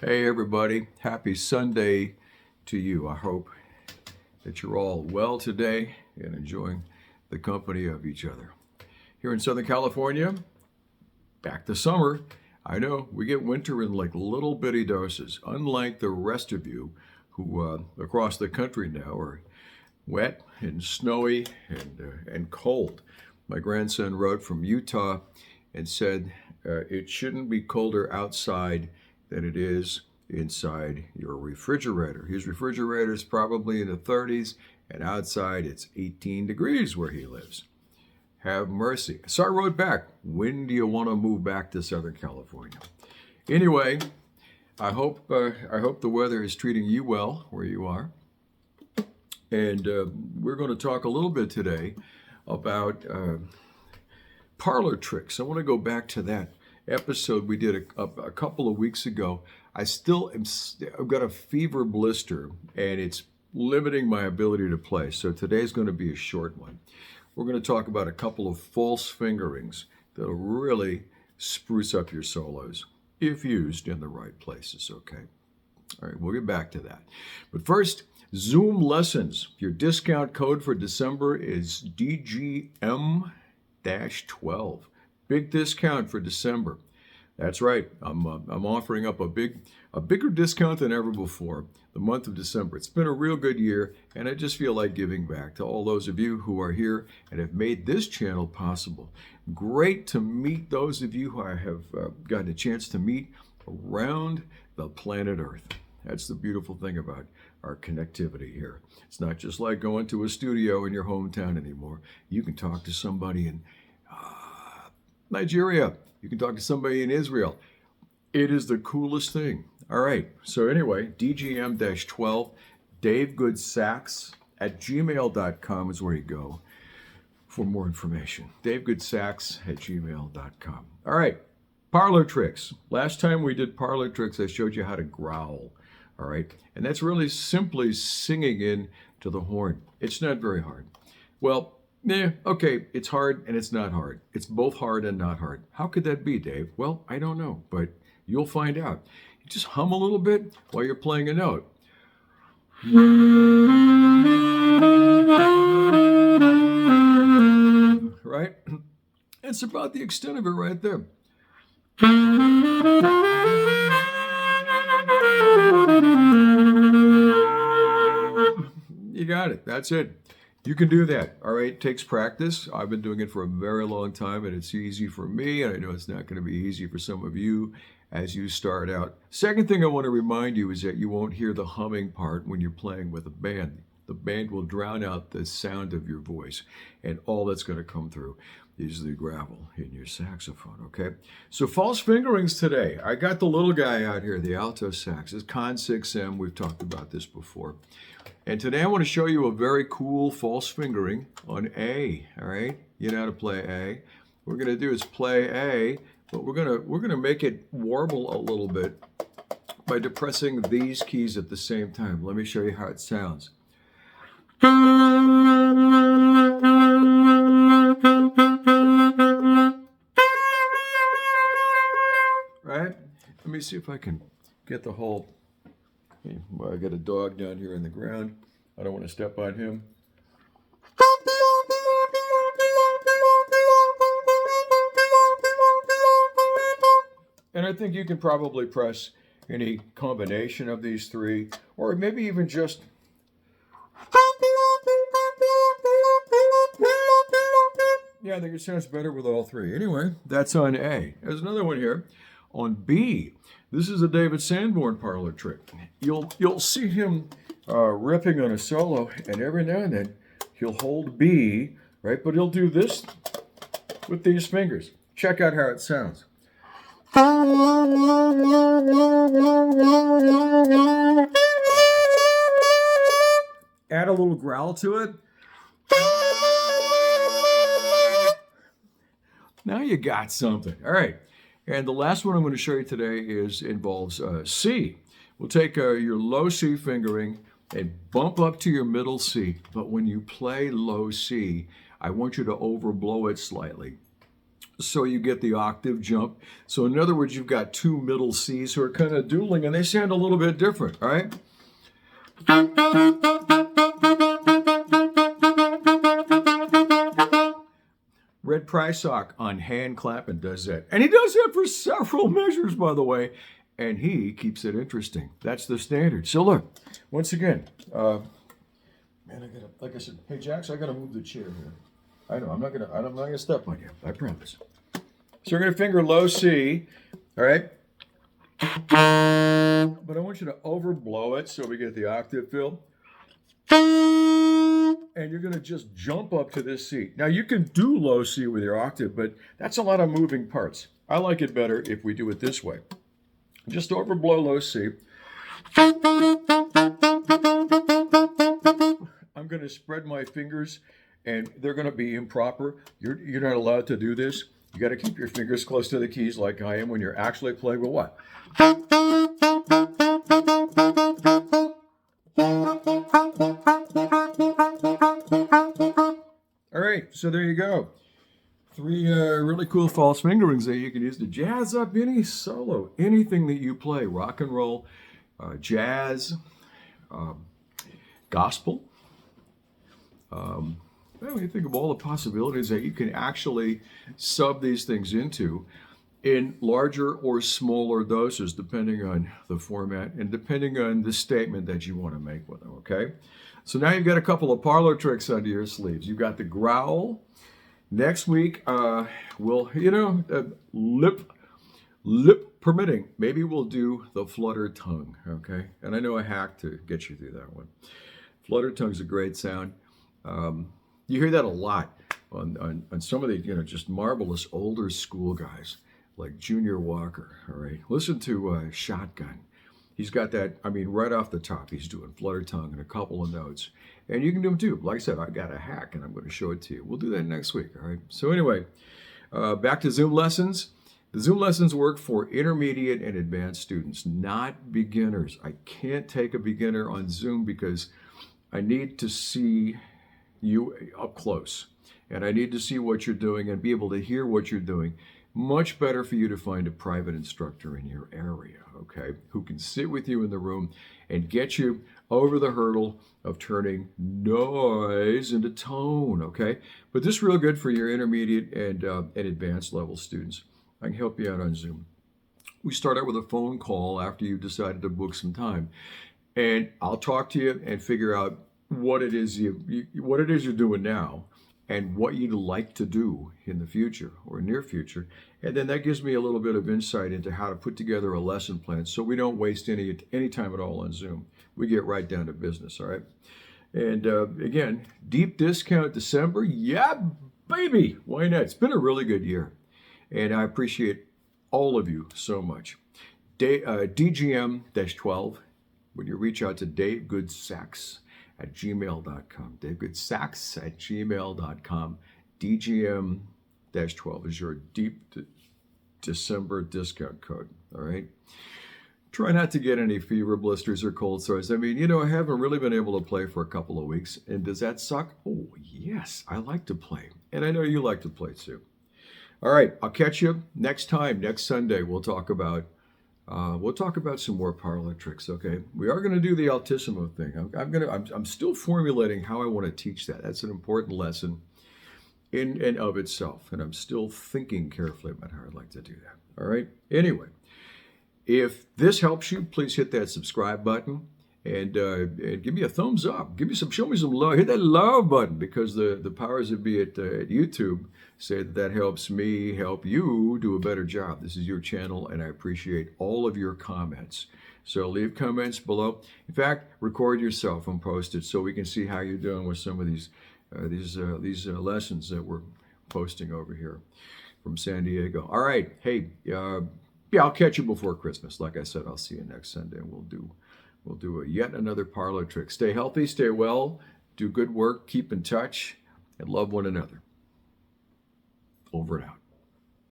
Hey everybody, happy Sunday to you. I hope that you're all well today and enjoying the company of each other. Here in Southern California, back to summer. I know we get winter in like little bitty doses, unlike the rest of you who across the country now are wet and snowy and cold. My grandson wrote from Utah and said it shouldn't be colder outside than it is inside your refrigerator. His refrigerator is probably in the 30s, and outside it's 18 degrees where he lives. Have mercy. So I wrote back, when do you want to move back to Southern California? Anyway, I hope the weather is treating you well where you are. And we're going to talk a little bit today about parlor tricks. I want to go back to that episode we did a couple of weeks ago. I've got a fever blister and it's limiting my ability to play. So today's going to be a short one. We're going to talk about a couple of false fingerings that'll really spruce up your solos if used in the right places, okay? All right, we'll get back to that. But first, Zoom lessons. Your discount code for December is DGM-12. Big discount for December. That's right. I'm offering up a bigger discount than ever before. The month of December. It's been a real good year, and I just feel like giving back to all those of you who are here and have made this channel possible. Great to meet those of you who I have gotten a chance to meet around the planet Earth. That's the beautiful thing about our connectivity here. It's not just like going to a studio in your hometown anymore. You can talk to somebody in Nigeria. You can talk to somebody in Israel. It is the coolest thing. All right. So anyway, DGM-12, DaveGoodSax@gmail.com is where you go for more information. DaveGoodSax@gmail.com. All right. Parlor tricks. Last time we did parlor tricks, I showed you how to growl. All right. And that's really simply singing in to the horn. It's not very hard. Well, okay, it's hard and it's not hard. It's both hard and not hard. How could that be, Dave? Well, I don't know, but you'll find out. You just hum a little bit while you're playing a note. Right? It's about the extent of it right there. You got it. That's it. You can do that. All right. It takes practice. I've been doing it for a very long time, and it's easy for me. And I know it's not going to be easy for some of you as you start out. Second thing I want to remind you is that you won't hear the humming part when you're playing with a band. The band will drown out the sound of your voice, and all that's going to come through is the gravel in your saxophone, okay? So false fingerings today. I got the little guy out here, the alto sax. It's Con 6M. We've talked about this before. And today I want to show you a very cool false fingering on A, all right? You know how to play A. What we're going to do is play A, but we're going to make it warble a little bit by depressing these keys at the same time. Let me show you how it sounds. Right? Let me see if I can get the whole... Well, I got a dog down here in the ground. I don't want to step on him. And I think you can probably press any combination of these three, or maybe even just... Yeah, I think it sounds better with all three. Anyway, that's on A. There's another one here on B. This is a David Sanborn parlor trick. You'll see him ripping on a solo, and every now and then he'll hold B, right? But he'll do this with these fingers. Check out how it sounds. Add a little growl to it. Now you got something. All right. And the last one I'm going to show you today involves C. We'll take your low C fingering and bump up to your middle C. But when you play low C, I want you to overblow it slightly. so you get the octave jump. So in other words, you've got two middle C's who are kind of dueling, and they sound a little bit different, all right? Red Prysock on hand clapping does that. And he does that for several measures, by the way, and he keeps it interesting. That's the standard. So look, once again, man, like I said, hey Jax, I gotta move the chair here. I know, I'm not gonna step on you, I promise. So we're gonna finger low C, all right? But I want you to overblow it so we get the octave fill. And you're going to just jump up to this C. Now you can do low C with your octave, but that's a lot of moving parts. I like it better if we do it this way. Just overblow low C. I'm going to spread my fingers, and they're going to be improper. You're not allowed to do this. You got to keep your fingers close to the keys like I am when you're actually playing with what? All right, so there you go. Three really cool false fingerings that you can use to jazz up any solo, anything that you play, rock and roll, jazz, gospel. When you think of all the possibilities that you can actually sub these things into in larger or smaller doses, depending on the format and depending on the statement that you want to make with them, okay? So now you've got a couple of parlor tricks under your sleeves. You've got the growl. Next week, we'll, lip permitting, maybe we'll do the flutter tongue, okay? And I know a hack to get you through that one. Flutter tongue's a great sound. You hear that a lot on some of the, just marvelous older school guys like Junior Walker, all right? Listen to Shotgun. He's got that, right off the top, he's doing flutter tongue and a couple of notes. And you can do them too. Like I said, I got a hack and I'm going to show it to you. We'll do that next week, all right? So anyway, back to Zoom lessons. The Zoom lessons work for intermediate and advanced students, not beginners. I can't take a beginner on Zoom because I need to see you up close. And I need to see what you're doing and be able to hear what you're doing. Much better for you to find a private instructor in your area, okay, who can sit with you in the room and get you over the hurdle of turning noise into tone, okay? But this is real good for your intermediate and advanced level students. I can help you out on Zoom. We start out with a phone call after you've decided to book some time. And I'll talk to you and figure out what it is you're doing now and what you'd like to do in the future or near future. And then that gives me a little bit of insight into how to put together a lesson plan so we don't waste any time at all on Zoom. We get right down to business, all right? And again, deep discount December. Yeah, baby, why not? It's been a really good year. And I appreciate all of you so much. DGM-12, when you reach out to Dave Goodsacks at gmail.com. DaveGoodsacks@gmail.com. DGM-12 is your deep December discount code, all right? Try not to get any fever, blisters, or cold sores. I haven't really been able to play for a couple of weeks. And does that suck? Oh, yes, I like to play. And I know you like to play too. All right, I'll catch you next time, next Sunday. We'll talk about some more parlor tricks, okay? We are going to do the altissimo thing. I'm still formulating how I want to teach that. That's an important lesson in and of itself, and I'm still thinking carefully about how I'd like to do that. All right? Anyway, if this helps you, please hit that subscribe button and give me a thumbs up. Show me some love. Hit that love button because the powers that be at YouTube say that helps me help you do a better job. This is your channel, and I appreciate all of your comments. So leave comments below. In fact, record yourself and post it so we can see how you're doing with some of these lessons that we're posting over here from San Diego. All right, hey, I'll catch you before Christmas. Like I said, I'll see you next Sunday, and we'll do yet another parlor trick. Stay healthy, stay well, do good work, keep in touch, and love one another. Over and out.